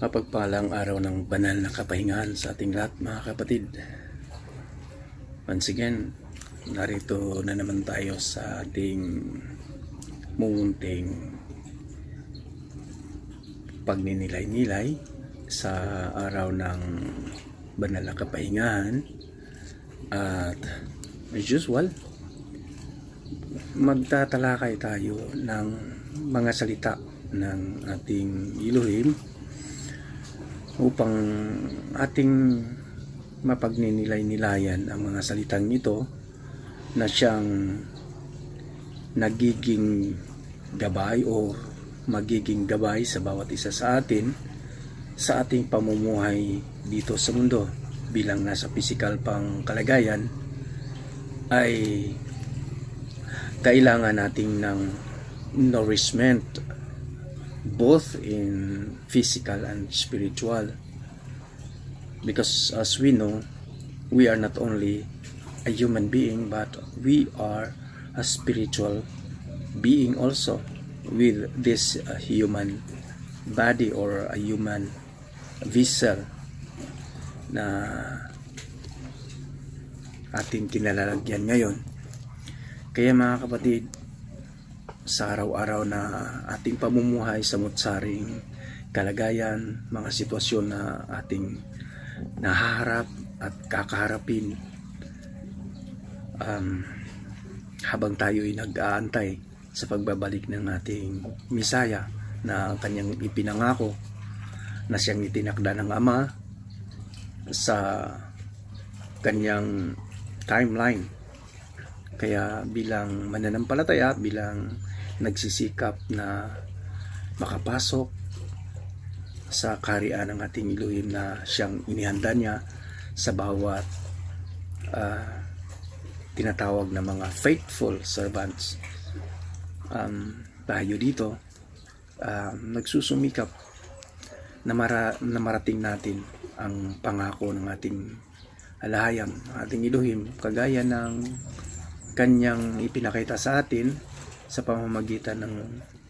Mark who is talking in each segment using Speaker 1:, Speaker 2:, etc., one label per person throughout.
Speaker 1: Mapagpalang araw ng banal na kapahingahan sa ating lahat, mga kapatid. Once again, narito na naman tayo sa ating munting pagninilay-nilay sa araw ng banal na kapahingahan. At as usual, magtatalakay tayo ng mga salita ng ating Elohim upang ating mapagninilay-nilayan ang mga salitang ito na siyang nagiging gabay o magiging gabay sa bawat isa sa atin sa ating pamumuhay dito sa mundo. Bilang nasa physical pang kalagayan ay kailangan nating ng nourishment both in physical and spiritual, because as we know, we are not only a human being but we are a spiritual being also with this human body or a human vessel na ating kinalalagyan ngayon. Kaya mga kapatid, sa araw-araw na ating pamumuhay sa mutsaring kalagayan, mga sitwasyon na ating nahaharap at kakaharapin, habang tayo'y nag-aantay sa pagbabalik ng ating Misaya na kanyang ipinangako na siyang itinakda ng Ama sa kanyang timeline. Kaya bilang mananampalataya, bilang nagsisikap na makapasok sa kaharian ng ating Elohim na siyang inihanda niya sa bawat tinatawag na mga faithful servants, tayo dito nagsusumikap na marating natin ang pangako ng ating alahayam, ating Elohim, kagaya ng kanyang ipinakita sa atin sa pamamagitan ng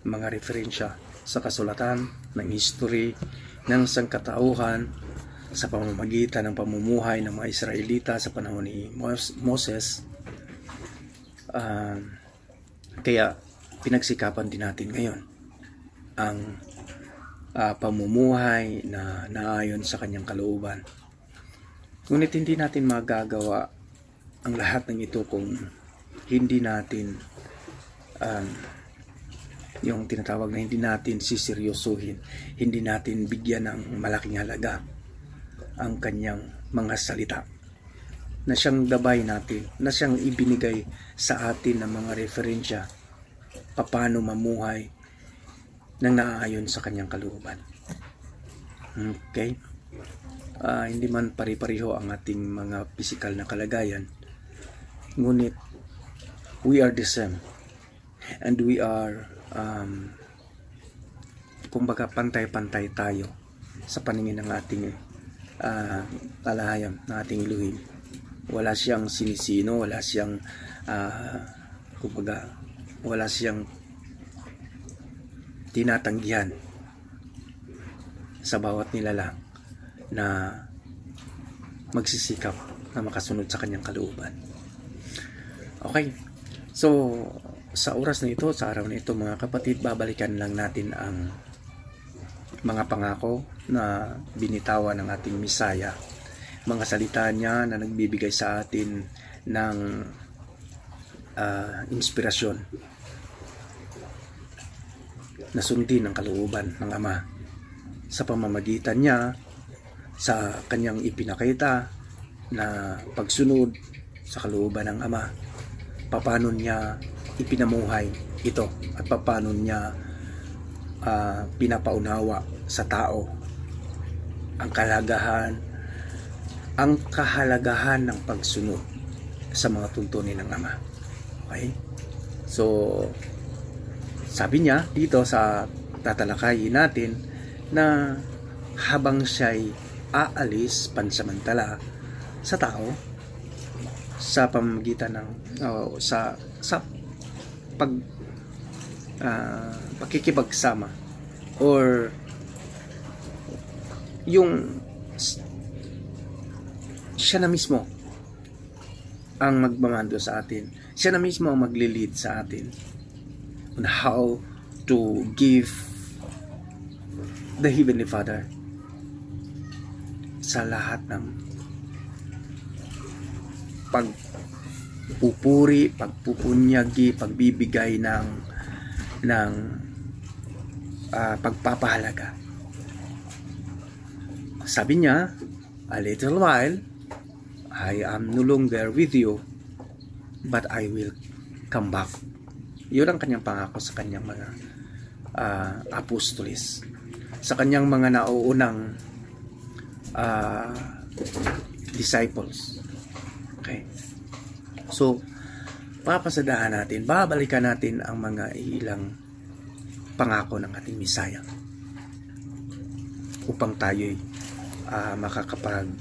Speaker 1: mga referensya sa kasulatan, ng history, ng sangkatauhan, sa pamamagitan ng pamumuhay ng mga Israelita sa panahon ni Moses. Kaya pinagsikapan din natin ngayon ang pamumuhay na naayon sa kanyang kalooban. Ngunit hindi natin magagawa ang lahat ng ito kung hindi natin yung tinatawag na hindi natin siseryosohin, hindi natin bigyan ng malaking halaga ang kanyang mga salita na siyang gabay natin, na siyang ibinigay sa atin ng mga referensya paano mamuhay nang naaayon sa kanyang kalooban. Okay? Hindi man pari-pariho ang ating mga physical na kalagayan, ngunit we are the same, and we are kumbaga pantay-pantay tayo sa paningin ng ating alahayam, ng ating Elohim. Wala siyang sinisino, wala siyang kumbaga wala siyang tinatanggihan sa bawat nilalang na magsisikap na makasunod sa kanyang kalooban. Okay, so sa oras na ito, sa araw na ito mga kapatid, babalikan lang natin ang mga pangako na binitawan ng ating Misaya, mga salita niya na nagbibigay sa atin ng inspirasyon na sundin ang kalooban ng Ama sa pamamagitan niya sa kanyang ipinakita na pagsunod sa kalooban ng Ama. Paano niya ipinamuhay ito at paano niya pinapaunawa sa tao ang kahalagahan ng pagsunod sa mga tuntunin ng Ama. Okay? So sabi niya dito sa tatalakayin natin na habang siya'y aalis pansamantala sa tao sa pamamagitan ng sa pakikipagsama or yung siya na mismo ang magmamando sa atin. Siya na mismo ang magli-lead sa atin on how to give the Heavenly Father sa lahat ng pagpupuri, pagpupunyagi, pagbibigay ng pagpapahalaga. Sabi niya, a little while, I am no longer with you, but I will come back. Yun ang kanyang pangako sa kanyang mga apostolis, sa kanyang mga nauunang disciples. Okay. So, papasadahan natin, babalikan natin ang mga ilang pangako ng ating Misaya upang tayo'y makakapag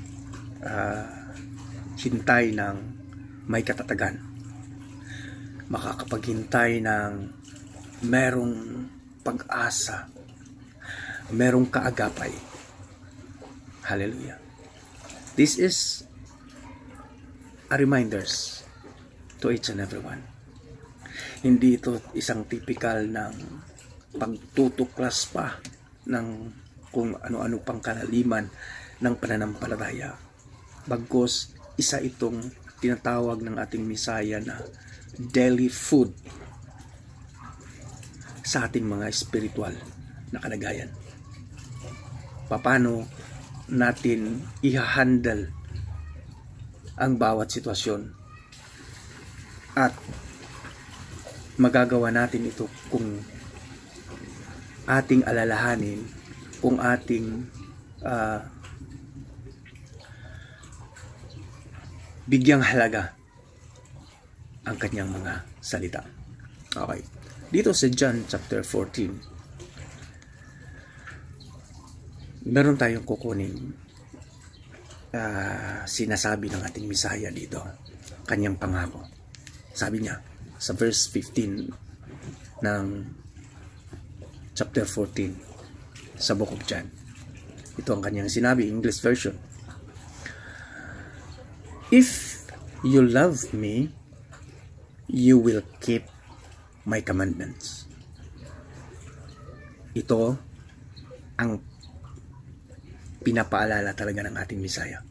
Speaker 1: hintay ng may katatagan, makakapaghintay ng merong pag-asa, merong kaagapay. Hallelujah. This is a reminders to each and everyone. Hindi ito isang typical ng pagtutuklas pa ng kung ano-ano pang kalaliman ng pananampalataya. Bagkus, isa itong tinatawag ng ating Misaya na daily food sa ating mga spiritual na kalagayan. Paano natin i-handle ang bawat sitwasyon, at magagawa natin ito kung ating alalahanin, kung ating bigyang halaga ang kanyang mga salita. Okay. Dito sa John chapter 14, meron tayong kukunin sinasabi ng ating Misaya dito, kanyang pangako. Sabi niya sa verse 15 ng chapter 14 sa Book of John. Ito ang kanyang sinabi, English version. If you love me, you will keep my commandments. Ito ang pinapaalala talaga ng ating Misaya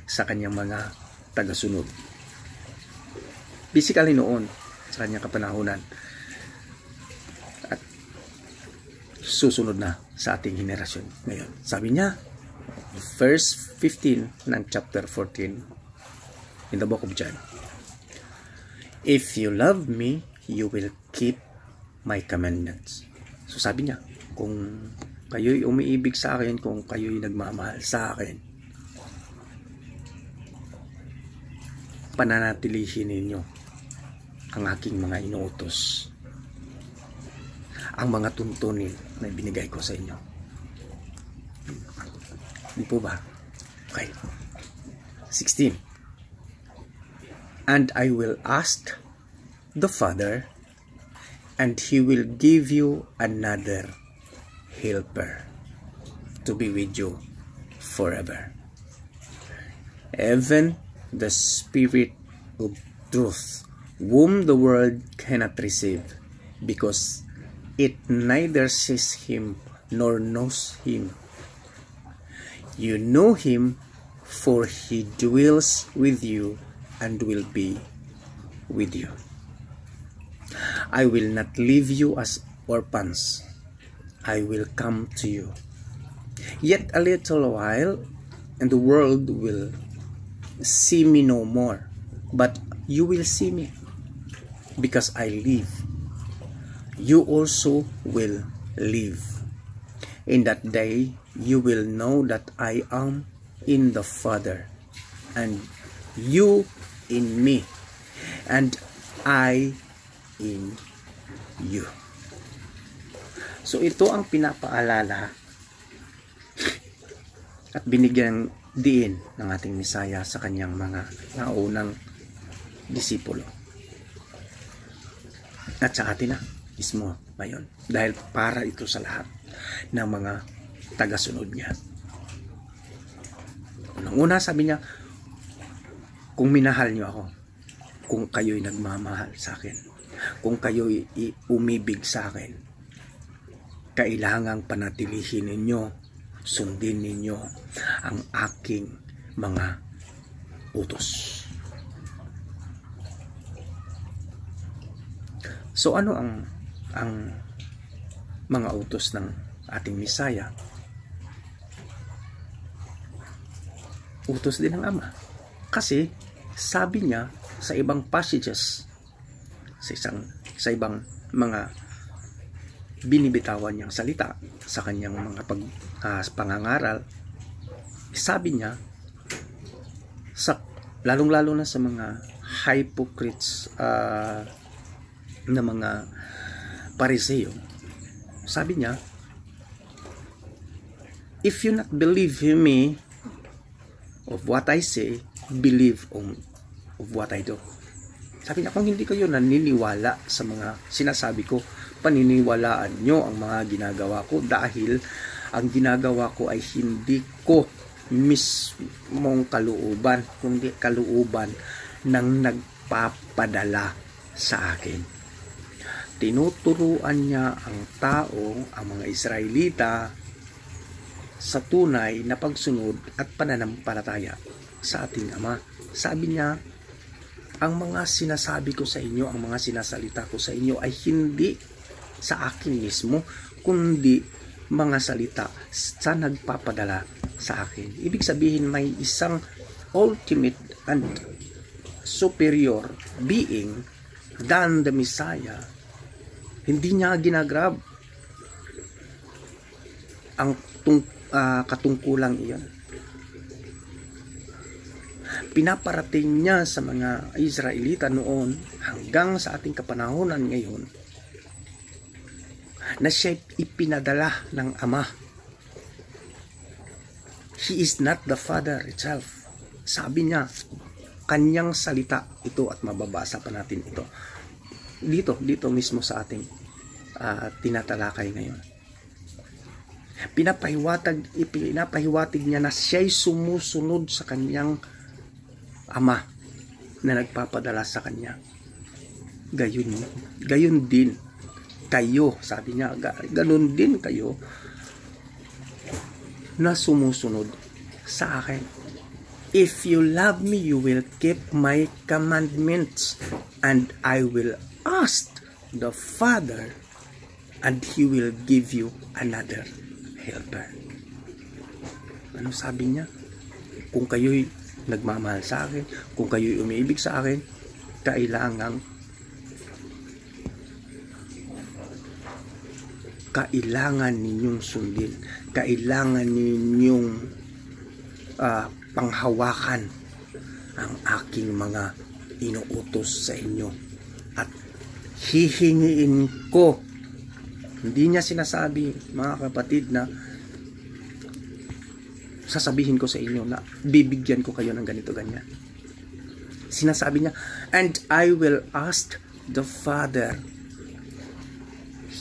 Speaker 1: sa kanyang mga tagasunod. Basically noon, sa kanyang kapanahunan, at susunod na sa ating henerasyon ngayon. Sabi niya, verse 15 ng chapter 14 in the Book of John. If you love me, you will keep my commandments. So sabi niya, kung kayo'y umiibig sa akin, kung kayo'y nagmamahal sa akin, pananatilihin ninyo ang aking mga inuutos, ang mga tuntunin na binigay ko sa inyo. Di po ba? Okay. 16. And I will ask the Father, and He will give you another helper to be with you forever. Even the Spirit of truth, whom the world cannot receive, because it neither sees Him nor knows Him. You know Him, for He dwells with you and will be with you. I will not leave you as orphans. I will come to you. Yet a little while, and the world will see me no more, but you will see me, because I live. You also will live. In that day, you will know that I am in the Father, and you in me, and I in you. So ito ang pinapaalala at binigyan diin ng ating Misaya sa kanyang mga naunang disipulo. At sa atin na mismo ngayon. Dahil para ito sa lahat ng mga tagasunod niya. Unang-una sabi niya, kung minahal niyo ako, kung kayo'y nagmamahal sa akin, kung kayo'y umibig sa akin, kailangang panatilihin ninyo, sundin ninyo ang aking mga utos. So ano ang mga utos ng ating Mesaya? Utos din ng Ama. Kasi sabi niya sa ibang passages, sa ibang mga binibitawan niyang salita, sa kanyang mga pangangaral, sabi niya, lalong-lalo na sa mga hypocrites na mga Pariseo, sabi niya, if you not believe me of what I say, believe of what I do. Sabi niya, kung hindi kayo naniniwala sa mga sinasabi ko, paniniwalaan nyo ang mga ginagawa ko, dahil ang ginagawa ko ay hindi ko mismong kalooban, kundi kalooban ng nagpapadala sa akin. Tinuturuan niya ang tao, ang mga Israelita, sa tunay na pagsunod at pananampalataya sa ating Ama. Sabi niya, ang mga sinasabi ko sa inyo, ang mga sinasalita ko sa inyo ay hindi sa akin mismo, kundi mga salita sa nagpapadala sa akin. Ibig sabihin, may isang ultimate and superior being than the Messiah. Hindi niya ginagrab ang katungkulang iyon. Pinaparating niya sa mga Israelita noon hanggang sa ating kapanahonan ngayon na siya ipinadala ng Ama. He is not the Father itself. Sabi niya, kanyang salita ito, at mababasa pa natin ito dito mismo sa ating tinatalakay ngayon. Pinapahiwatig niya na siya'y sumusunod sa kanyang Ama na nagpapadala sa kanya. Gayon din kayo, sabi niya, ganun din kayo na sumusunod sa akin. If you love me, you will keep my commandments, and I will ask the Father, and He will give you another helper. Ano sabi niya? Kung kayo'y nagmamahal sa akin, kung kayo'y umiibig sa akin, kailangan ninyong sundin, kailangan ninyong panghawakan ang aking mga inuutos sa inyo, at hihingiin ko. Hindi niya sinasabi, mga kapatid, na sasabihin ko sa inyo na bibigyan ko kayo ng ganito ganyan. Sinasabi niya, and I will ask the Father.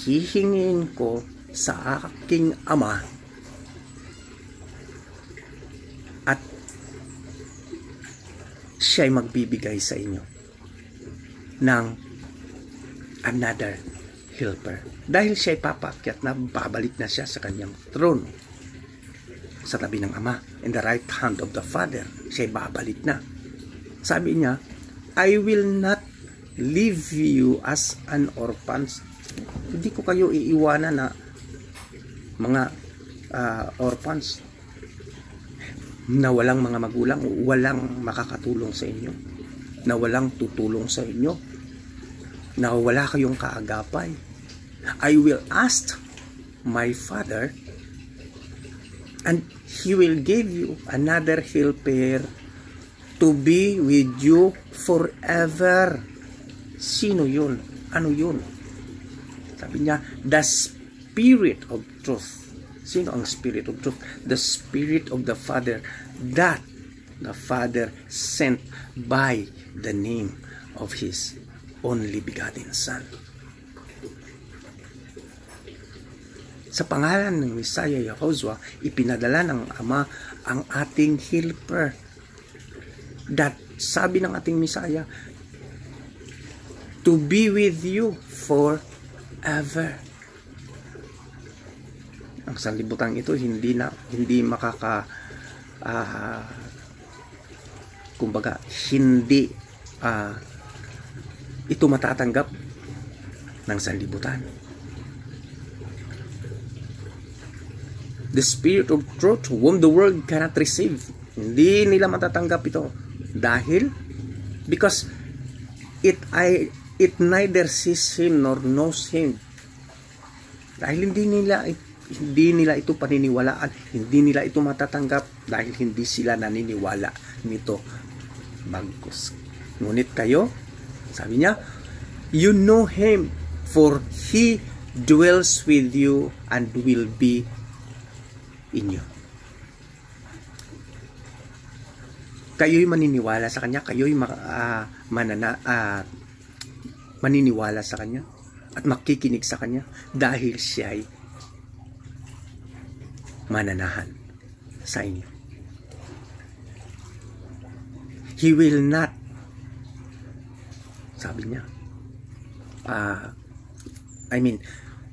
Speaker 1: Hihingiin ko sa aking Ama, at siya'y magbibigay sa inyo ng another helper. Dahil siya'y papakyat na, babalik na siya sa kanyang throne sa tabi ng Ama, in the right hand of the Father. Siya'y babalik na. Sabi niya, I will not leave you as an orphan. Hindi ko kayo iiwanan na mga orphans na walang mga magulang, walang makakatulong sa inyo, na walang tutulong sa inyo, na wala kayong kaagapay. I will ask my Father, and He will give you another helper to be with you forever. Sino yun? Ano yun? Sabi niya, the Spirit of Truth. Sino ang Spirit of Truth? The Spirit of the Father, that the Father sent by the name of His only begotten Son. Sa pangalan ng Messiah Yahushua, ipinadala ng Ama ang ating helper. That sabi ng ating Messiah, to be with you forever. Ang sanlibutan ito hindi makaka kumbaga hindi ito matatanggap ng sanlibutan. The Spirit of Truth whom the world cannot receive. Hindi nila matatanggap ito dahil because it neither sees Him nor knows Him. Dahil hindi nila ito paniniwalaan, hindi nila ito matatanggap dahil hindi sila naniniwala nito. Bagkus. Ngunit kayo, sabi niya, you know Him, for He dwells with you and will be in you. Kayo'y maniniwala sa Kanya, kayo'y maniniwala sa Kanya at makikinig sa Kanya dahil Siya'y mananahan sa inyo. He will not, sabi niya,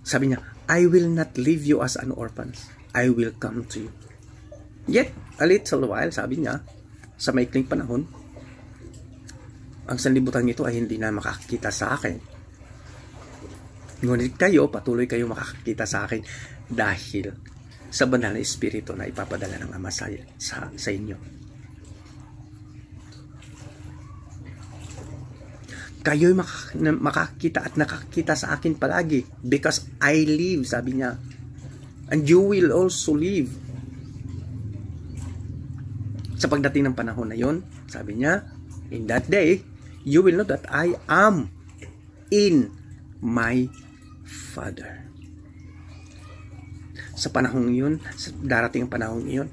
Speaker 1: sabi niya, I will not leave you as an orphan. I will come to you. Yet, a little while, sabi niya, sa maikling panahon, ang sanlibutan nito ay hindi na makakita sa akin. Ngunit kayo, patuloy kayo makakita sa akin dahil sa banal na Espiritu na ipapadala ng Ama sa inyo. Kayo'y makakita at nakakita sa akin palagi because I live, sabi niya. And you will also live. Sa pagdating ng panahon na yon, sabi niya, in that day, you will know that I am in my Father. Sa panahon yun, sa darating ang panahon yun,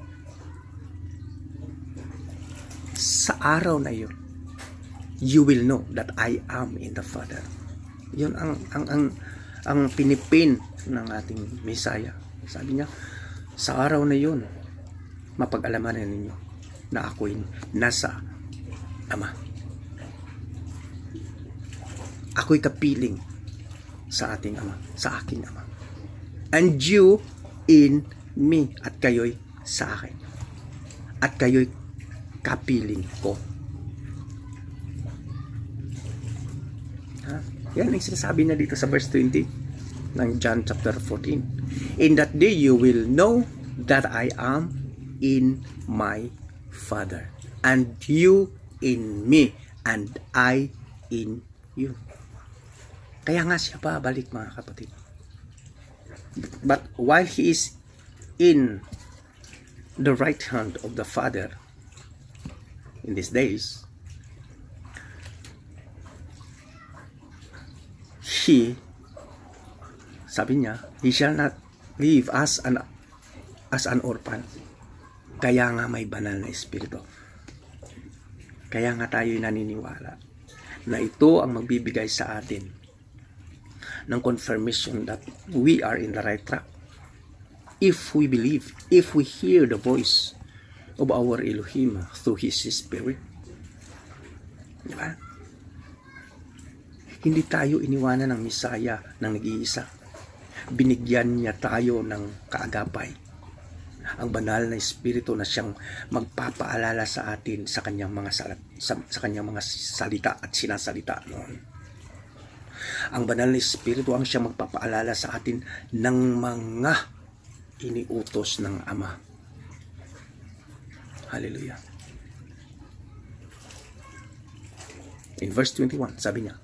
Speaker 1: sa araw na yun, you will know that I am in the Father. Yun ang pinipin ng ating Messiah. Sabi niya, sa araw na yun, mapag-alaman ninyo na ako'y nasa Ama. Ako'y kapiling sa ating Ama, sa aking Ama. And you in me, at kayo'y sa akin. At kayo'y kapiling ko. Yan ang sinasabi niya dito sa verse 20 ng John chapter 14. In that day you will know that I am in my Father, and you in me, and I in you. Kaya nga siya babalik, mga kapatid. But while He is in the right hand of the Father in these days, sabi niya, He shall not leave as an orphan. Kaya nga may banal na Espiritu. Kaya nga tayo naniniwala na ito ang magbibigay sa atin ng confirmation that we are in the right track. If we believe, if we hear the voice of our Elohim through His Spirit. Diba? Hindi tayo iniwanan ng Messiah ng nag-iisa. Binigyan niya tayo ng kaagapay. Ang banal na Espiritu na siyang magpapaalala sa atin sa kanyang mga salita at sinasalita noon. Ang banal na Espiritu ang siyang magpapaalala sa atin ng mga iniutos ng Ama. Hallelujah. In verse 21, sabi niya,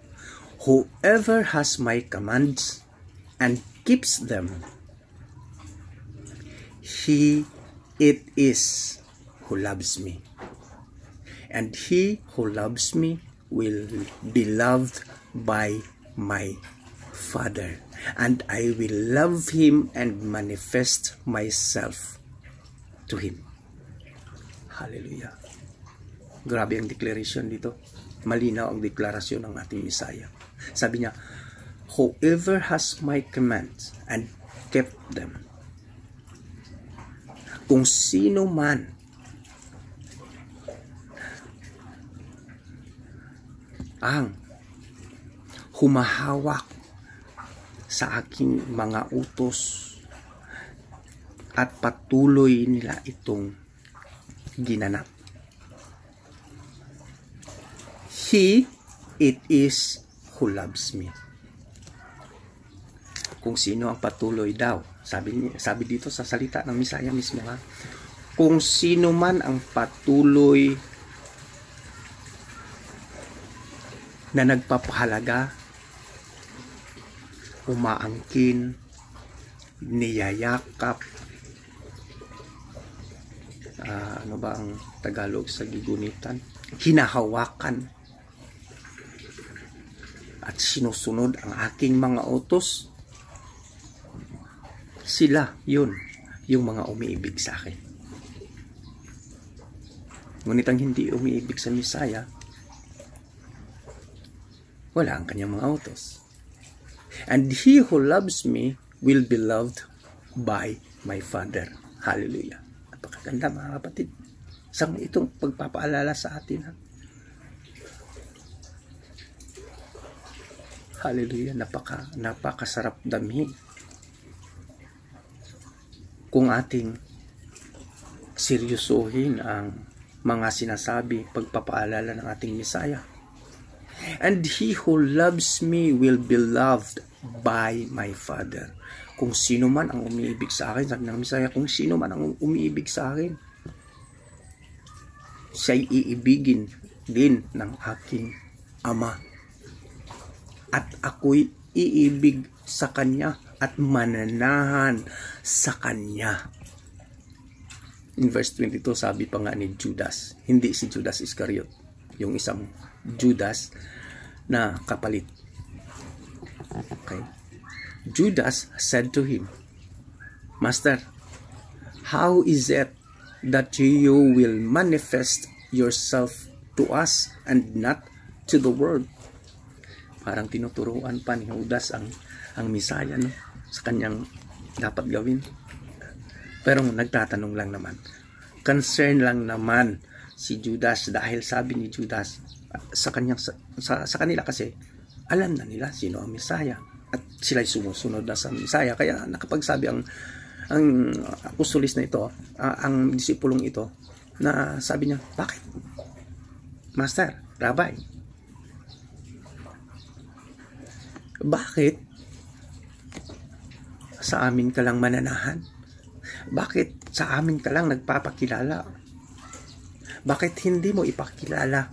Speaker 1: whoever has my commands and keeps them, he it is who loves me. And he who loves me will be loved by my Father. And I will love him and manifest myself to him. Hallelujah. Grabe ang declaration dito. Malinaw ang deklarasyon ng ating Messiah. Sabi niya, whoever has my commands and kept them. Kung sino man ang humahawak sa aking mga utos at patuloy nila itong ginanap, he it is who loves me. Kung sino ang patuloy daw, sabi dito sa salita ng Misaya mismo, ha? Kung sino man ang patuloy na nagpapahalaga, umaangkin, niyayakap, ano ba ang Tagalog sa gigunitan? Hinahawakan at sinusunod ang aking mga utos, sila yun, yung mga umiibig sa akin. Ngunit ang hindi umiibig sa Misaya, wala ang kanyang mga utos. And he who loves me will be loved by my Father. Hallelujah. Napakaganda, mga kapatid. Isang itong pagpapaalala sa atin, ha? Hallelujah. Napakasarap damhin kung ating seryosohin ang mga sinasabi, pagpapaalala ng ating Misaya. And he who loves me will be loved by my Father. Kung sino man ang umiibig sa akin, sabi ng Misaya, kung sino man ang umiibig sa akin, siya'y iibigin din ng aking Ama. At ako'y iibig sa Kanya at mananahan sa Kanya. In verse 22, sabi pa nga ni Judas, hindi si Judas Iscariot, yung isang Judas na kapalit. Okay. Judas said to him, Master, how is it that you will manifest yourself to us and not to the world? Parang tinuturuan pa ni Judas ang Misaya, no? Sa kanyang dapat gawin. Pero nagtatanong lang naman. Concern lang naman si Judas dahil sabi ni Judas sa kanila kasi alam na nila sino ang Misaya at sila'y sumusunod na sa Misaya, kaya nakapagsabi ang apostolis na ito, ang disipulong ito, na sabi niya, bakit? Master, Rabbi, bakit sa amin ka lang mananahan? Bakit sa amin ka lang nagpapakilala? Bakit hindi mo ipakilala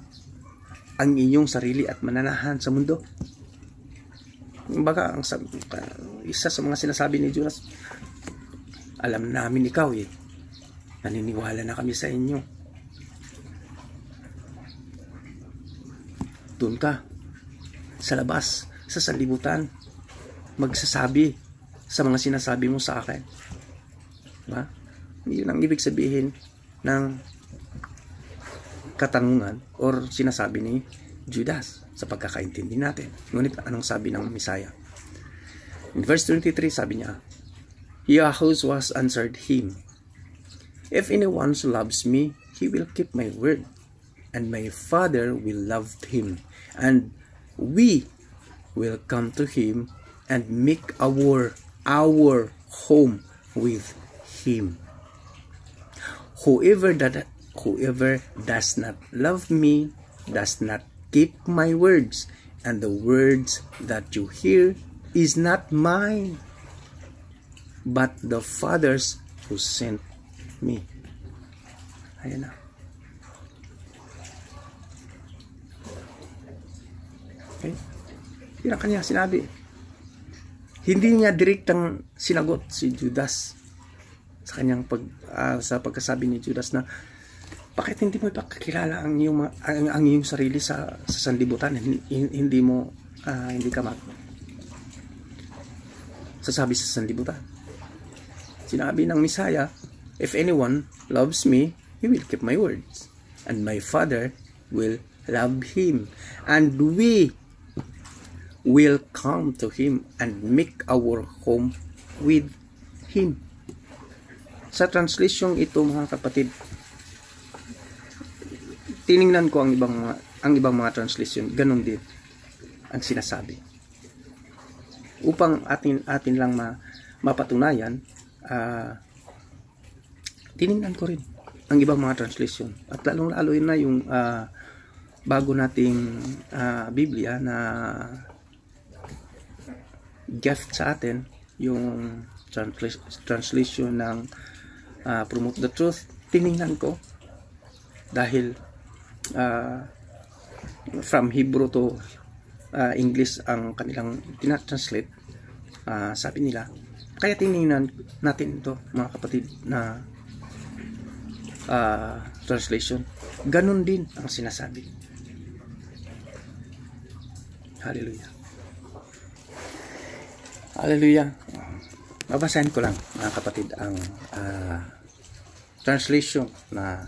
Speaker 1: ang inyong sarili at mananahan sa mundo? Baga, isa sa mga sinasabi ni Judas, alam namin ikaw eh. Naniniwala na kami sa inyo. Doon ka, sa labas, sa sanlibutan, magsasabi sa mga sinasabi mo sa akin. Diba? Yun ang ibig sabihin ng katanungan or sinasabi ni Judas sa pagkakaintindi natin. Ngunit anong sabi ng Misaya? In verse 23, sabi niya, Yahushua answered him, If anyone loves me, he will keep my word, and my Father will love him, and we will come to him and make our home with him. Whoever does not love me does not keep my words, and the words that you hear is not mine, but the Father's who sent me. Ayan na. Okay? Yun ang kanya sinabi. Hindi niya direktang sinagot si Judas sa kanyang sa pagkasabi ni Judas na bakit hindi mo ipakilala ang iyong sarili sa sanlibutan, hindi ka sasabi sa sanlibutan. Sinabi ng Misaya, if anyone loves me, he will keep my words, and my Father will love him, and we will come to him and make our home with Him. Sa translation ito, mga kapatid, tiningnan ko ang ibang mga translation, ganun din ang sinasabi. Upang atin lang mapatunayan, tiningnan ko rin ang ibang mga translation. At lalong-lalo na yung bago nating Biblia na gift sa atin, yung translation ng Promote the Truth. Tiningnan ko dahil from Hebrew to English ang kanilang tinatranslate, sabi nila. Kaya tiningnan natin ito, mga kapatid, na translation. Ganun din ang sinasabi. Hallelujah. Hallelujah. Babasahin ko lang, mga kapatid, ang translation na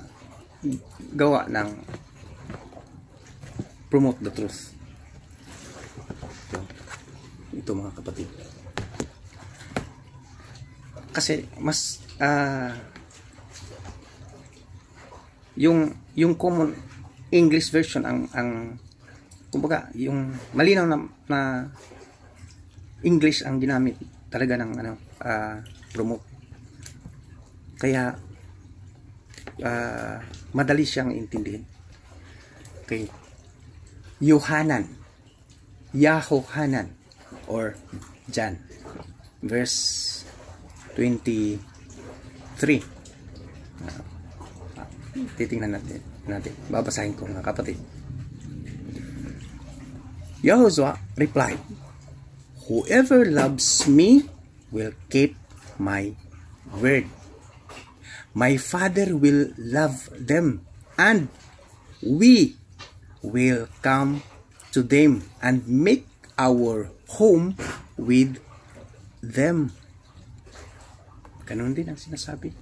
Speaker 1: gawa ng Promote the Truth. Ito, mga kapatid. Kasi mas yung common English version ang kumbaga yung malinaw na English ang ginamit talaga ng promote. Kaya madali siyang intindihin. Okay. Yahohanan or John verse 23. Titingnan natin. Babasahin ko, mga kapatid. Yahushua replied, "Whoever loves me will keep my word. My Father will love them, and we will come to them and make our home with them." Ganun din ang sinasabi.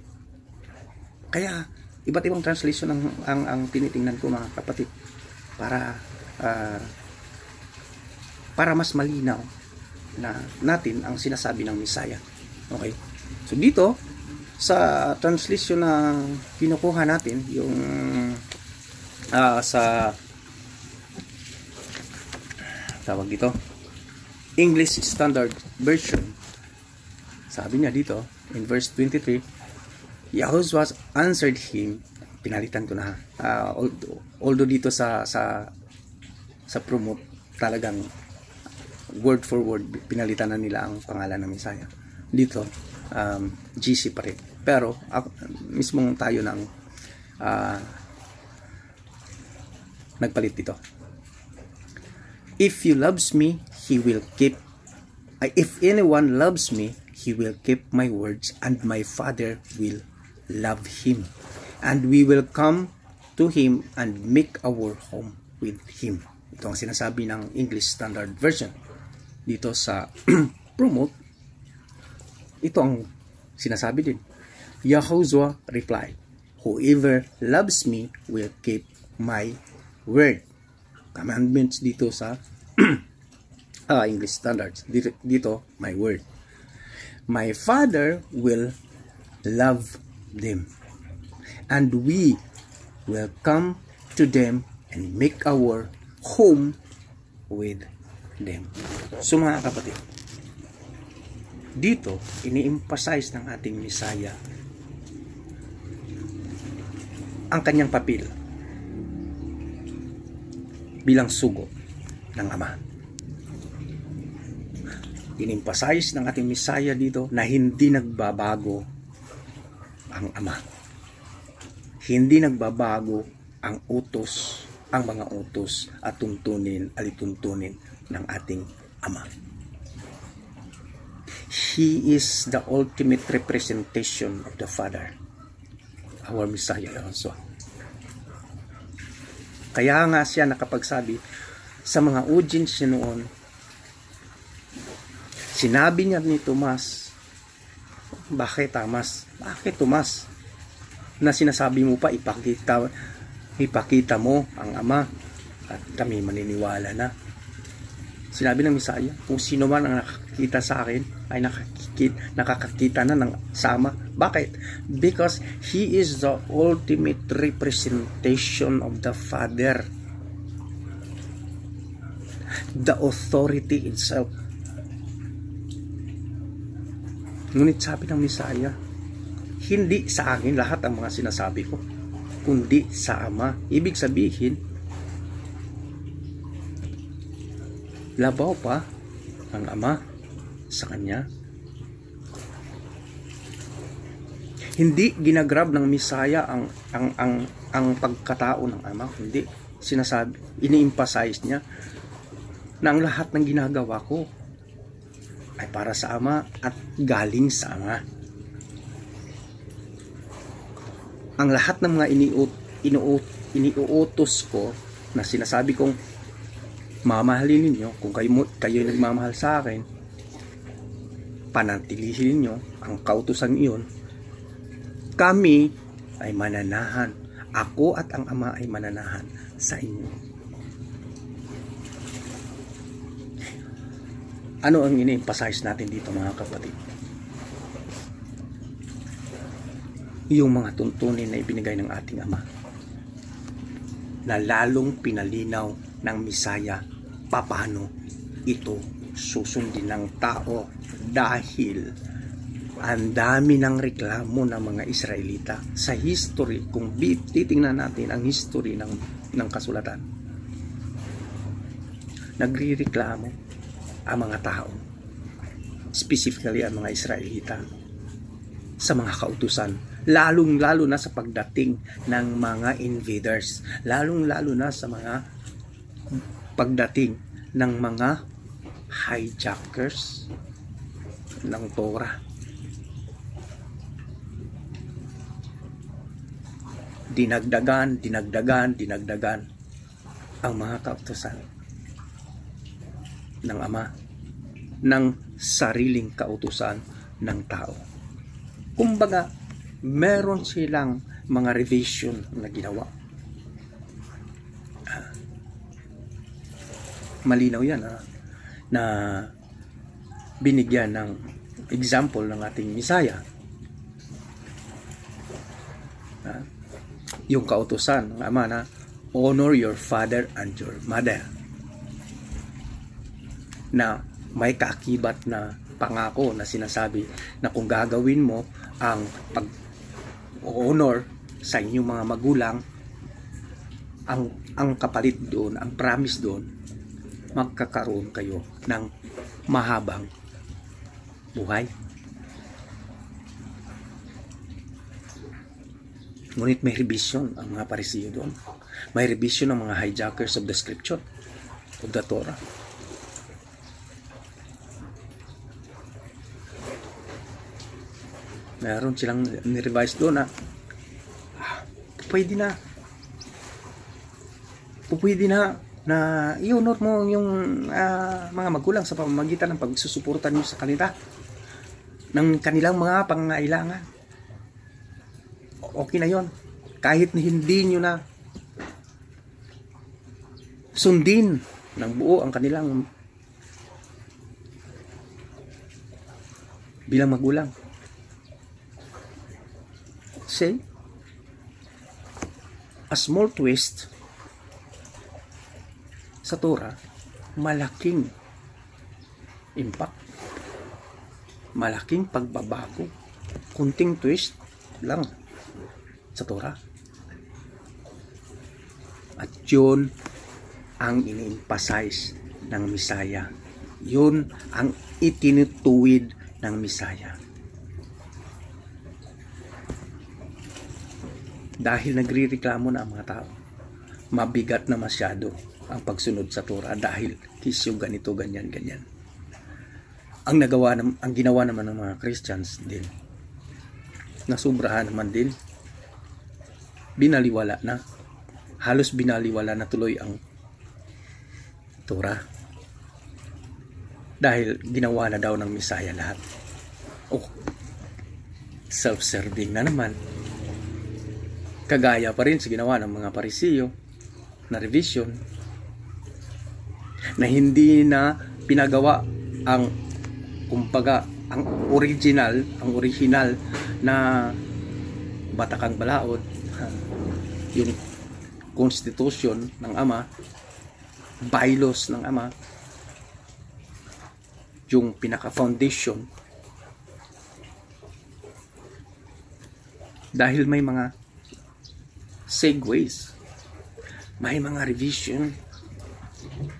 Speaker 1: Kaya iba't ibang translation ang tinitingnan ko, mga kapatid, para mas malinaw na natin ang sinasabi ng Messiah. Okay? So dito sa translation na kinukuha natin, yung sa tawag dito, English Standard Version, sabi niya dito in verse 23, Yahushua answered him. Pinalitan ko na, although dito sa promote talagang word for word pinalitan na nila ang pangalan ng Messiah. Dito GC pa rin, pero mismong tayo ng nagpalit dito. If anyone loves me, he will keep my words, and my Father will love him, and we will come to him and make our home with him. Ito ang sinasabi ng English Standard Version. Dito sa promote, ito ang sinasabi din. Yahushua replied, "Whoever loves me will keep my word." Commandments dito sa English Standards. Dito, my word. My Father will love them, and we will come to them and make our home with them. So, mga kapatid, dito ini-emphasize ng ating Messiah ang kanyang papel bilang sugo ng Ama. In-emphasize ng ating Messiah dito na hindi nagbabago ang Ama. Hindi nagbabago ang mga utos at alituntunin ng ating Ama. He is the ultimate representation of the Father, our Messiah also. Kaya nga siya nakapagsabi sa mga audience niya noon, sinabi niya ni Tomas, bakit Tomas, na sinasabi mo pa, ipakita mo ang Ama at kami maniniwala na. Sinabi ng Messiah, kung sino man ang nakakakita sa akin ay nakakakita na ng sama. Bakit? Because He is the ultimate representation of the Father, the authority itself. Ngunit sabi ng Misaya, hindi sa akin lahat ang mga sinasabi ko, kundi sa Ama. Ibig sabihin, labaw pa ang Ama sa Kanya. Hindi ginagrab ng Misaya ang pagkatao ng Ama, kundi sinasabi, ini-emphasize niya na ang lahat ng ginagawa ko ay para sa Ama at galing sa Ama. Ang lahat ng mga iniuutos ko na sinasabi kong mamahalin ninyo, kung kayo nagmamahal sa akin, panatilihin ninyo ang kautusan iyon, kami ay mananahan. Ako at ang Ama ay mananahan sa inyo. Ano ang ini-emphasize natin dito, mga kapatid? Yung mga tuntunin na ibinigay ng ating Ama na lalong pinalinaw ng Misaya paano ito susundin ng tao, dahil ang dami ng reklamo ng mga Israelita sa history. Kung titingnan natin ang history ng kasulatan, nagrireklamo ang mga tao, specifically ang mga Israelita, sa mga kautusan, lalong-lalo na sa pagdating ng mga invaders, lalong-lalo na sa mga pagdating ng mga hijackers ng Torah. Dinagdagan ang mga kautusan ng Ama ng sariling kautusan ng tao. Kumbaga, meron silang mga revision na ginawa. Malinaw yan na binigyan ng example ng ating Misaya. Yung kautusan ng Ama na honor your father and your mother, na may kaakibat na pangako na sinasabi na kung gagawin mo ang pag-honor sa inyong mga magulang, ang kapalit doon, ang promise doon, magkakaroon kayo ng mahabang buhay. Ngunit may revision ang mga Parisiyo doon. May revision ang mga hijackers of the scripture, of the Torah. Meron silang nirevise doon na pwede na i-honor mo yung mga magulang sa pamamagitan ng pagsusuporta nyo sa kanila ng kanilang mga pangangailangan. Okay na yon, kahit hindi nyo na sundin ng buo ang kanilang bilang magulang. Say, a small twist sa Torah, malaking impact, malaking pagbabago, kunting twist lang sa Torah. At yun ang ini-emphasize ng Misaya. Yun ang itinutuwid ng Misaya. Dahil nagrireklamo na ang mga tao, mabigat na masyado ang pagsunod sa Torah dahil kisyo ganito, ganyan. Ang ginawa naman ng mga Christians din, nasubrahan naman din, binaliwala na, halos binaliwala na tuloy ang Torah dahil ginawa na daw ng Misaya lahat. Self-serving na naman, kagaya pa rin sa ginawa ng mga Parisiyo na revision, na hindi na pinagawa ang Kumbaga, ang original na Batakang Balaod, yung constitution ng Ama, bylaws ng Ama, yung pinaka-foundation. Dahil may mga segues, may mga revision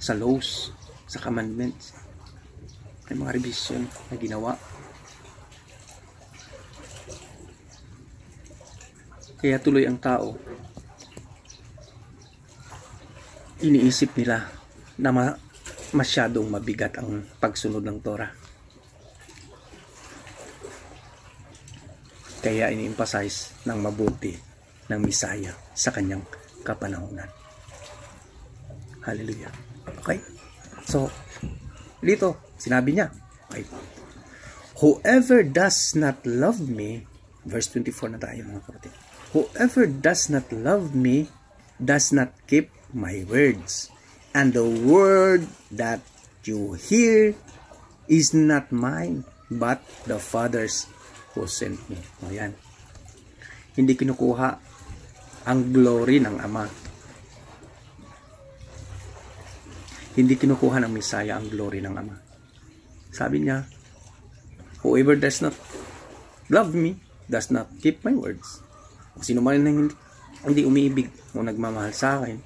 Speaker 1: sa laws, sa commandments, may mga revision na ginawa. Kaya tuloy ang tao, iniisip nila na masyadong mabigat ang pagsunod ng Torah. Kaya ini-emphasize ng mabuti ng Misaya sa kanyang kapanahunan. Hallelujah. Okay? So, dito, sinabi niya, okay, whoever does not love me, verse 24 na tayo mga kapatid. Whoever does not love me does not keep my words. And the word that you hear is not mine, but the Father's who sent me. O yan. Hindi kinukuha ang glory ng Ama. Hindi kinukuha ng Misaya ang glory ng Ama. Sabi niya, whoever does not love me does not keep my words. Sino man na hindi umiibig o nagmamahal sa akin,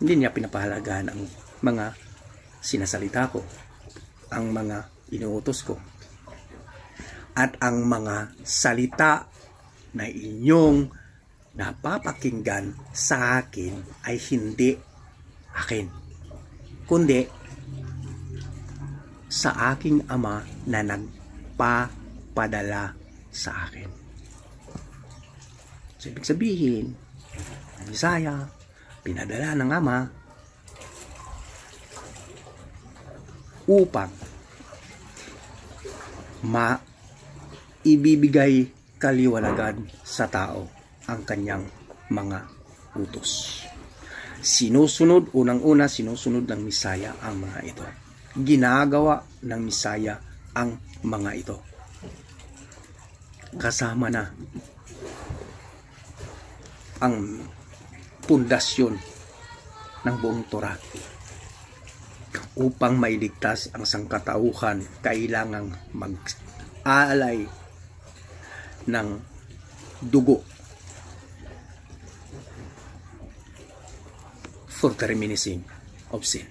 Speaker 1: hindi niya pinapahalagahan ang mga sinasalita ko, ang mga inuutos ko, at ang mga salita na inyong napapakinggan sa akin ay hindi akin, kundi sa aking Ama na nagpapadala sa akin. So, ibig sabihin, ang Misaya, pinadala ng Ama upang maibibigay kaliwanagan sa tao ang kanyang mga utos. Unang-una, sinusunod ng Misaya ang mga ito. Ginagawa ng Misaya ang mga ito. Kasama na ang pundasyon ng buong Torah. Upang mailigtas ang sangkatauhan, kailangang mag-aalay ng dugo for the reminiscing of sins.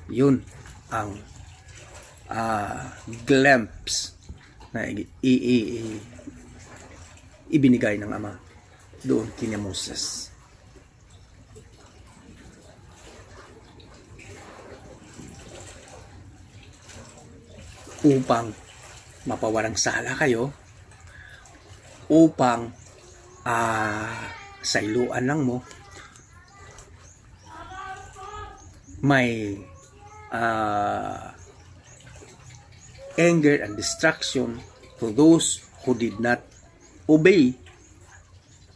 Speaker 1: Yun ang glimpse na ibinigay ng Ama doon kina Moses. Upang mapawalang sala kayo, upang sa iluan lang mo may anger and destruction to those who did not obey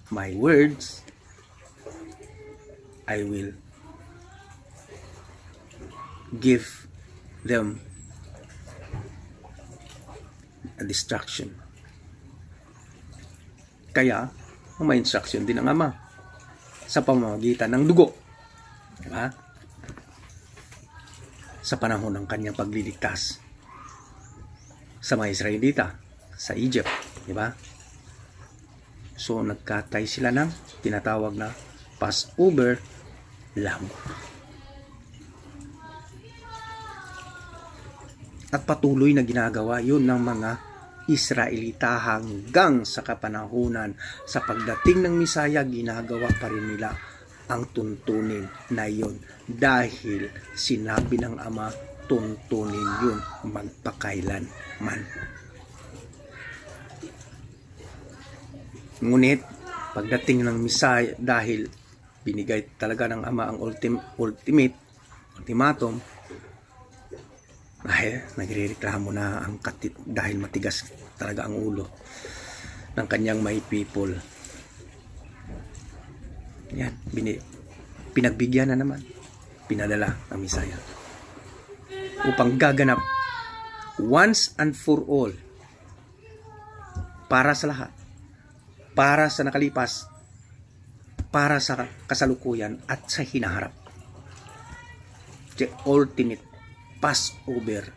Speaker 1: my words. I will give them a destruction. Kaya may instruction din ang Ama sa pamamagitan ng dugo, diba? Sa panahon ng kanyang pagliligtas sa mga Israelita sa Egypt, diba? So nagkatay sila ng tinatawag na Passover lamb. At patuloy na ginagawa yun ng mga Israelita hanggang sa kapanahunan. Sa pagdating ng Misaya, ginagawa pa rin nila ang tuntunin na yun. Dahil sinabi ng Ama, tuntunin yun magpakailan man. Ngunit, pagdating ng Misaya, dahil binigay talaga ng Ama ang ultimatum, dahil nagrereklamo na ang dahil matigas talaga ang ulo ng kanyang my people. Yan, pinagbigyan na naman, pinadala ang Misaya. upang gaganap once and for all para sa lahat, para sa nakalipas, para sa kasalukuyan at sa hinaharap. The ultimate Passover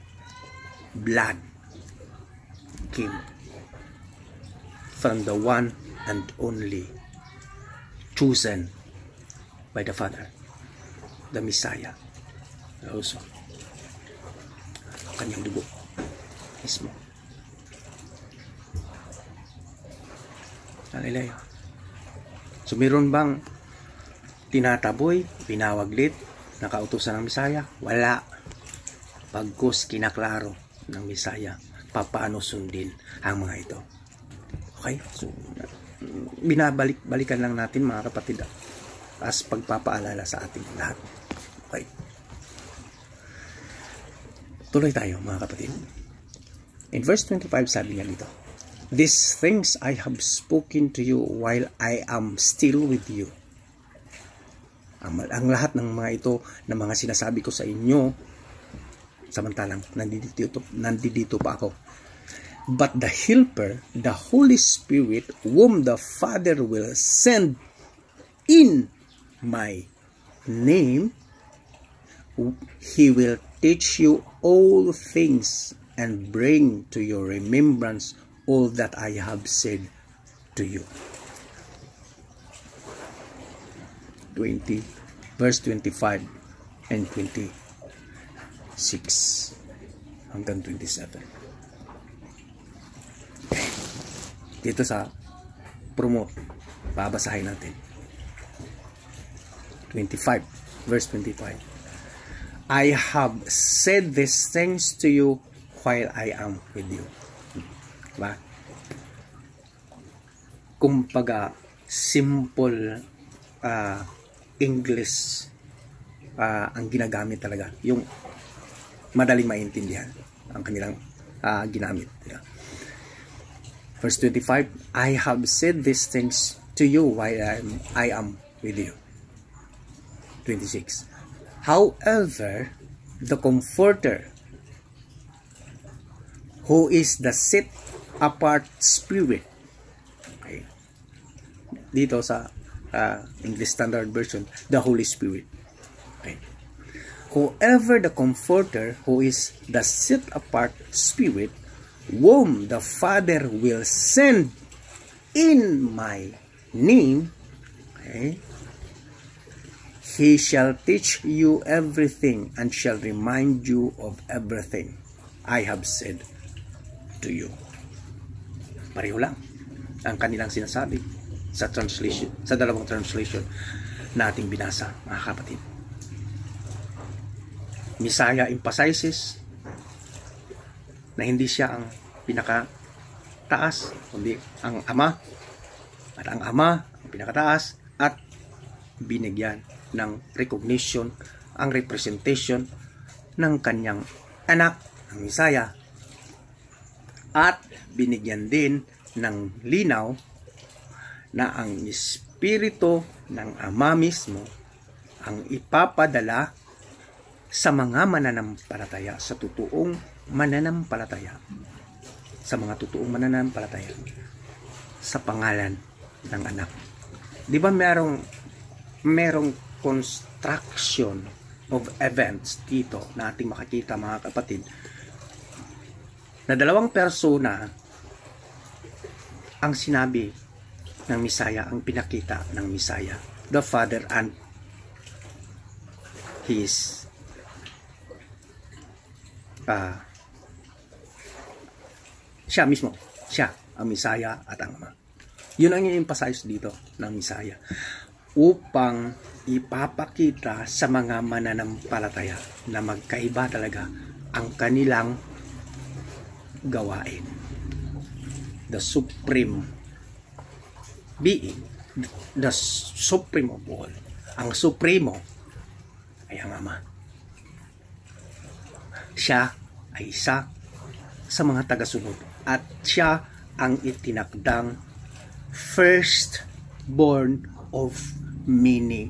Speaker 1: blood came from the one and only chosen by the Father, the Messiah, also kanyang dugo mismo. Hallelujah. So meron bang tinataboy, pinawaglit, nakautusan ng Misaya? Wala. Pagkus kinaklaro ng Misaya paano sundin ang mga ito. Okay? So binabalik-balikan lang natin mga kapatid as pagpapaalala sa ating lahat. Okay? Tuloy tayo mga kapatid. In verse 25 sabi niya dito, "These things I have spoken to you while I am still with you." Ang lahat ng mga ito na mga sinasabi ko sa inyo samantalang nandito pa ako. "But the Helper, the Holy Spirit, whom the Father will send in my name, He will teach you all things and bring to your remembrance all that I have said to you." 20, verse 25 and 26 hanggang 27. Dito sa promo, babasahin natin. 25, verse 25. "I have said these things to you while I am with you." Diba? Kumbaga, simple English ang ginagamit talaga. Yung madaling maintindihan ang kanilang ginamit. Diba? Verse 25, "I have said these things to you while I am with you." 26. "However, the Comforter, who is the set apart Spirit," okay, dito sa English Standard Version, the Holy Spirit. Okay. "Whoever the Comforter, who is the set apart Spirit, whom the Father will send in my name," okay, "He shall teach you everything and shall remind you of everything I have said to you." Pareho lang ang kanilang sinasabi sa translation, sa dalawang translation na ating binasa, mga kapatid. Messiah emphasizes na hindi siya ang pinakataas, kundi ang Ama, at ang Ama ang pinakataas, at binigyan ng recognition, ang representation ng kanyang anak, ang Messiah, at binigyan din ng linaw na ang Espiritu ng Ama mismo ang ipapadala sa mga mananampalataya, sa totoong mananampalataya, sa mga totoong mananampalataya sa pangalan ng anak. Di ba merong construction of events dito na ating makikita, mga kapatid, na dalawang persona ang sinabi ng Messiah, ang pinakita ng Messiah, the Father and His siya mismo, siya ang Messiah at ang Ama. Yun ang i-emphasize dito ng Messiah, upang ipapakita sa mga mananampalataya na magkaiba talaga ang kanilang gawain. The supreme being, the supreme of all, ang supremo ay ang Ama. Siya ay isa sa mga tagasunod at siya ang itinakdang firstborn of many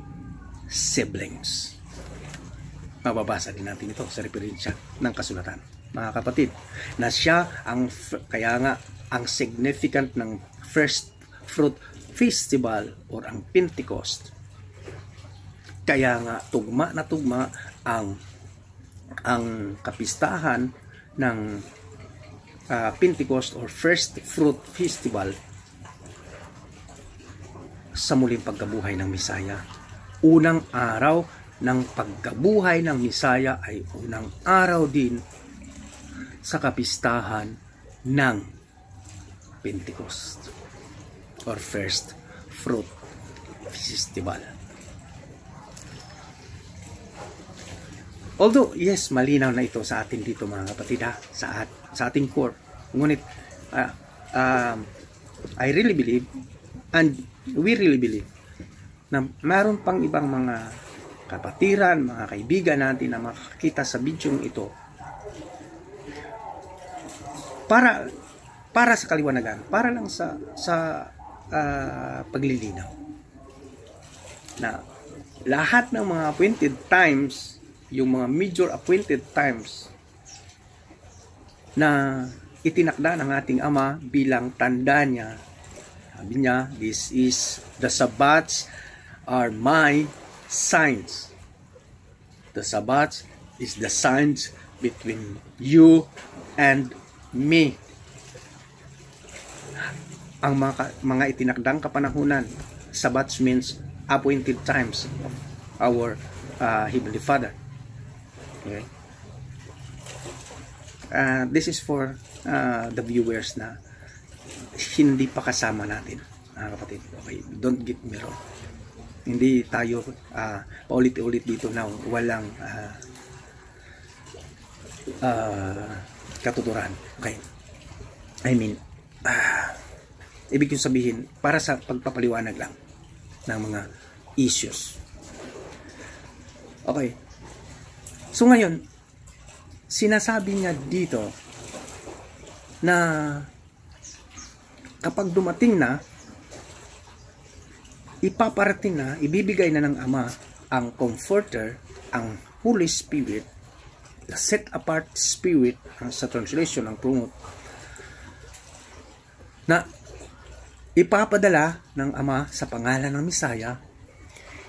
Speaker 1: siblings. Mababasa din natin ito sa referensya ng kasulatan, mga kapatid, na siya kaya nga ang significant ng first fruit festival or ang Pentecost. Kaya nga tugma na tugma ang kapistahan ng Pentecost or first fruit festival sa muling pagkabuhay ng Misaya. Unang araw ng pagkabuhay ng Misaya ay unang araw din sa kapistahan ng Pentecost or first fruit festival. Although, yes, malinaw na ito sa atin dito, mga kapatid, sa ating core. Ngunit, I really believe, and we really believe, na meron pang ibang mga kapatiran, mga kaibigan natin na makakita sa video ito para sa kaliwanagan, para lang sa paglilinaw na lahat ng mga appointed times, yung mga major appointed times na itinakda ng ating Ama bilang tanda niya. Sabi niya, this is the Sabbats are my signs. The Sabbats is the signs between you and me. Ang mga itinakdang kapanahunan, Sabbats means appointed times of our Heavenly Father. Okay? This is for the viewers na hindi pa kasama natin, mga kapatid. Okay, don't get me wrong. Hindi tayo paulit-ulit dito na walang katuturan. Okay. I mean, ibig kong sabihin, para sa pagpapaliwanag lang ng mga issues. Okay. So ngayon, sinasabi niya dito na kapag dumating na, ipaparating na, ibibigay na ng Ama ang Comforter, ang Holy Spirit, the set apart Spirit, sa translation ng Plymouth, na ipapadala ng Ama sa pangalan ng Misaya.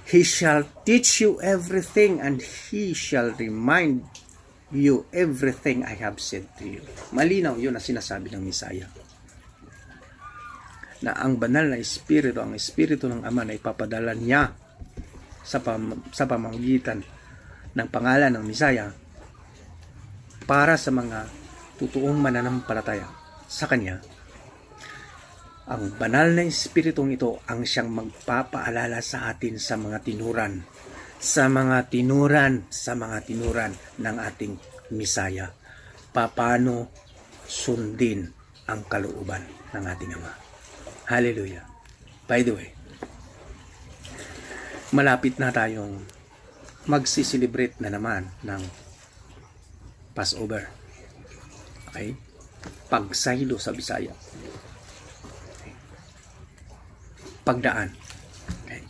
Speaker 1: He shall teach you everything and He shall remind you everything I have said to you. Malinaw yun na sinasabi ng Misaya. Na ang banal na Espiritu, ang Espiritu ng Ama na ipapadala niya sa pamamagitan ng pangalan ng Misaya para sa mga totoong mananampalataya sa Kanya. Ang banal na Espiritong ito ang siyang magpapaalala sa atin sa mga tinuran ng ating Misaya. Paano sundin ang kalooban ng ating Ama. Hallelujah. By the way, malapit na tayong magsiselebrate na naman ng Passover. Okay? Pagsahilo sa Bisaya. Pagdaan. Okay.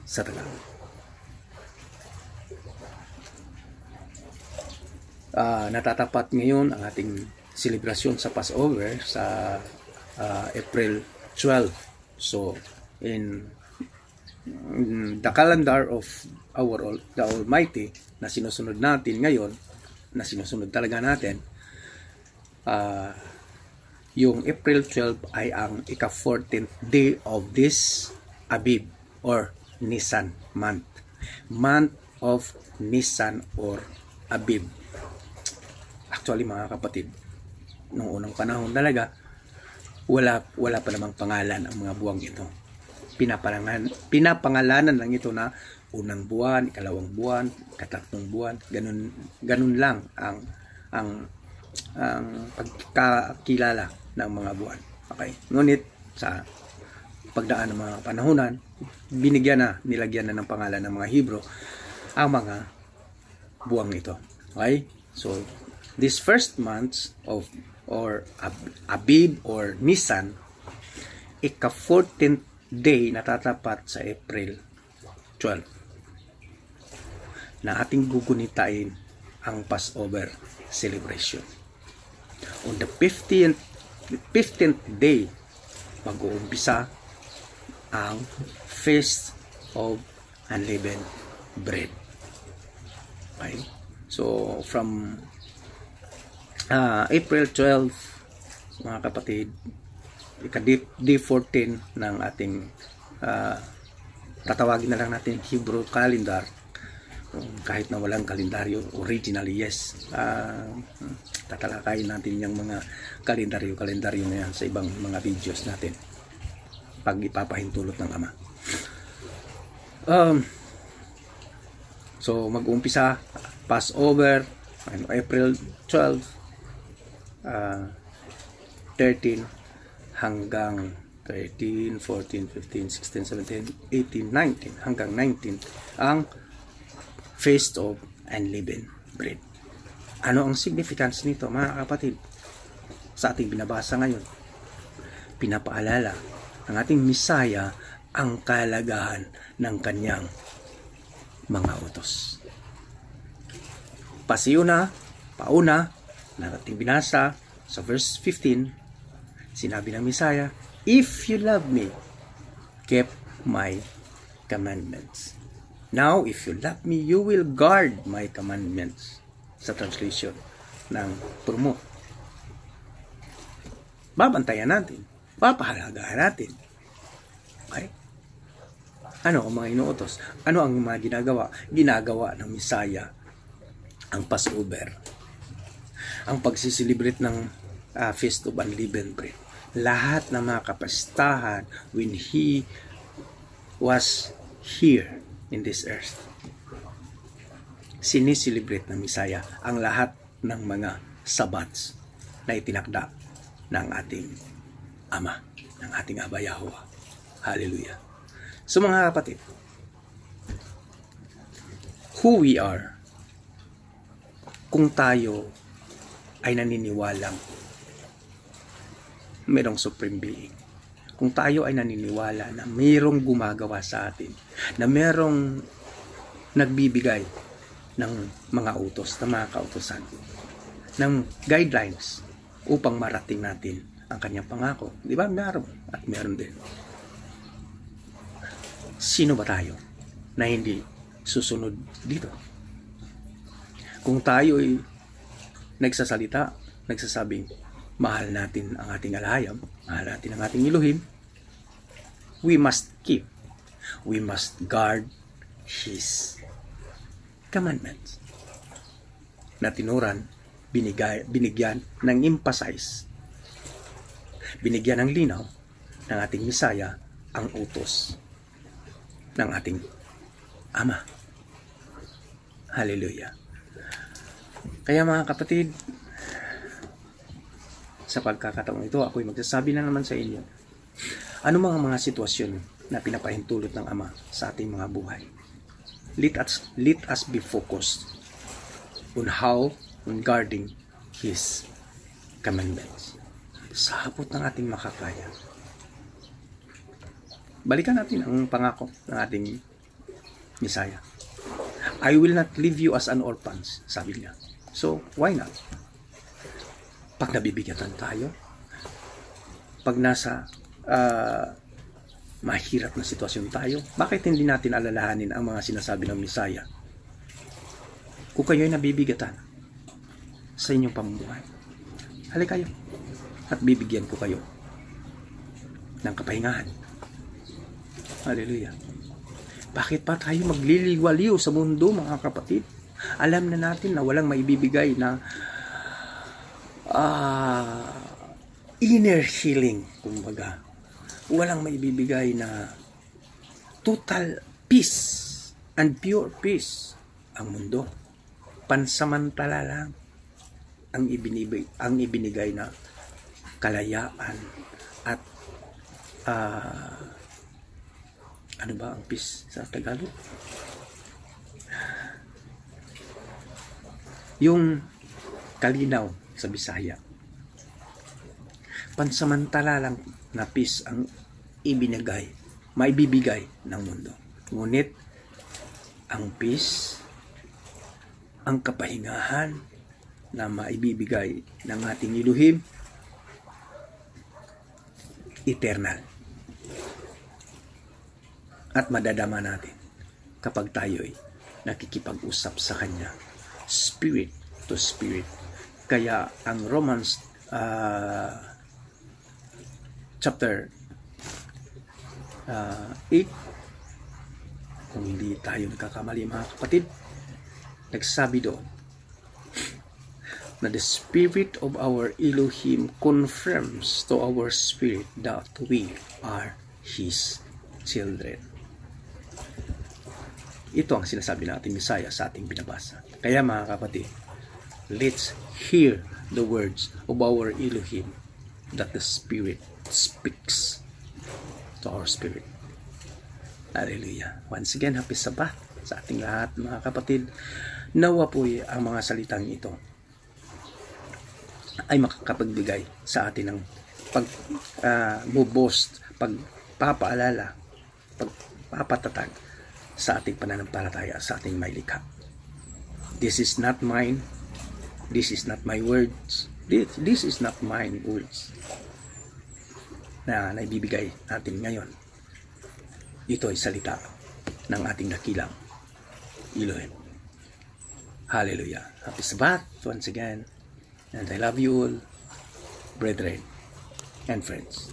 Speaker 1: Sa Tagalog. Natatapat ngayon ang ating selebrasyon sa Passover sa April 12. So, in the calendar of the Almighty na sinusunod natin ngayon, na sinusunod talaga natin, yung April 12 ay ang ika-14th day of this Abib or Nisan month. Month of Nisan or Abib. Actually, mga kapatid, nung unang panahon talaga, wala pa namang pangalan ang mga buwang ito. Pinapangalanan lang ito na unang buwan, ikalawang buwan, ikatatlong buwan, ganun lang ang pagkakilala ng mga buwan. Okay. Ngunit sa pagdaan ng mga panahonan, nilagyan na ng pangalan ng mga Hebro ang mga buwang ito. Okay? So, this first month of Abib or Nisan, ika-14th day natatapat sa April 12. na ating gugunitain ang Passover celebration. On the 15th day, mag-uumpisa ang Feast of Unleavened Bread. Okay? So, from April 12, mga kapatid, day 14 ng ating tatawagin na lang natin Hebrew calendar, kahit na walang kalendaryo originally, yes, tatalakayin natin yung mga kalendaryo na yan sa ibang mga videos natin pag ipapahintulot ng Ama. So mag-uumpisa Passover April 12, 13 hanggang 13, 14, 15, 16, 17, 18, 19 hanggang 19 ang Feast of Unleavened Bread. Ano ang significance nito, mga kapatid? Sa ating binabasa ngayon, pinapaalala ng ating Misaya ang kahalagahan ng kanyang mga utos. Pauna na ating binasa sa verse 15, sinabi ng Misaya, "If you love me, keep my commandments." Now, if you love me, you will guard my commandments. Sa translation ng Purmo. Babantayan natin. Papahalagahan natin. Okay? Ano ang mga inuutos? Ano ang mga ginagawa? Ginagawa ng Misaya ang Passover. Ang pagsisilibrate ng Feast of Unleavened Bread. Lahat ng mga kapistahan when He was here in this earth. Sinisilibrate ng Misaya ang lahat ng mga Sabbats na itinakda ng ating Ama, ng ating Aba Yahuwah. Hallelujah. So mga kapatid, who we are, kung tayo ay naniniwalang mayroong Supreme Being, kung tayo ay naniniwala na mayroong gumagawa sa atin, na mayroong nagbibigay ng mga utos, ng mga kautosan, ng guidelines upang marating natin ang kanyang pangako. Di ba? Meron at meron din. Sino ba tayo na hindi susunod dito? Kung tayo ay nagsasalita, nagsasabing mahal natin ang ating alahayam, mahal natin ang ating Elohim, we must guard His commandments. Na tinuran, binigyan ng emphasize, binigyan ng linaw ng ating Misaya ang utos ng ating Ama. Hallelujah. Kaya mga kapatid, sa pagkakataong ito, ako'y magsasabi na naman sa inyo, ano mga sitwasyon na pinapahintulot ng Ama sa ating mga buhay. Let us be focused on guarding His commandments. Sa hapot ng ating makakaya. Balikan natin ang pangako ng ating Misaya. I will not leave you as an orphan, sabi niya. So, why not? Pag nabibigatan tayo, pag nasa mahirap na sitwasyon tayo, bakit hindi natin alalahanin ang mga sinasabi ng Misaya? Kung kayo ay nabibigatan sa inyong pamumuhay, halika kayo at bibigyan ko kayo ng kapahingahan. Hallelujah. Bakit pa tayo magliliwaliw sa mundo, mga kapatid? Alam na natin na walang maibibigay na inner healing, kumbaga. Walang maibibigay na total peace and pure peace ang mundo. Pansamantala lang ang ibinigay na kalayaan at ano ba ang peace sa Tagalog? Yung kalinaw sa Bisaya. Pansamantala lang na peace ang maibibigay ng mundo. Ngunit ang peace ang kapahingahan na maibibigay ng ating Elohim, eternal. At madadama natin kapag tayo'y nakikipag-usap sa Kanya, spirit to spirit. Kaya ang Romans chapter 8, kung hindi tayo nagkakamali mga kapatid, nagsabi doon na the Spirit of our Elohim confirms to our spirit that we are His children. Ito ang sinasabi natin Misaya sa ating binabasa. Kaya mga kapatid, let's hear the words of our Elohim that the Spirit speaks to our spirit. Hallelujah. Once again, happy Sabbath sa ating lahat mga kapatid. Nawa po ang mga salitang ito ay makakapagbigay sa atin ng pag-boast, pagpapaalala, pagpapatatag sa ating pananampalataya, sa ating may likha. This is not mine. This is not my words. This is not mine words na naibibigay natin ngayon. Ito ay salita ng ating dakilang Elohim. Hallelujah. Happy Sabbath once again. And I love you all, brethren and friends.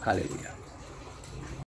Speaker 1: Hallelujah.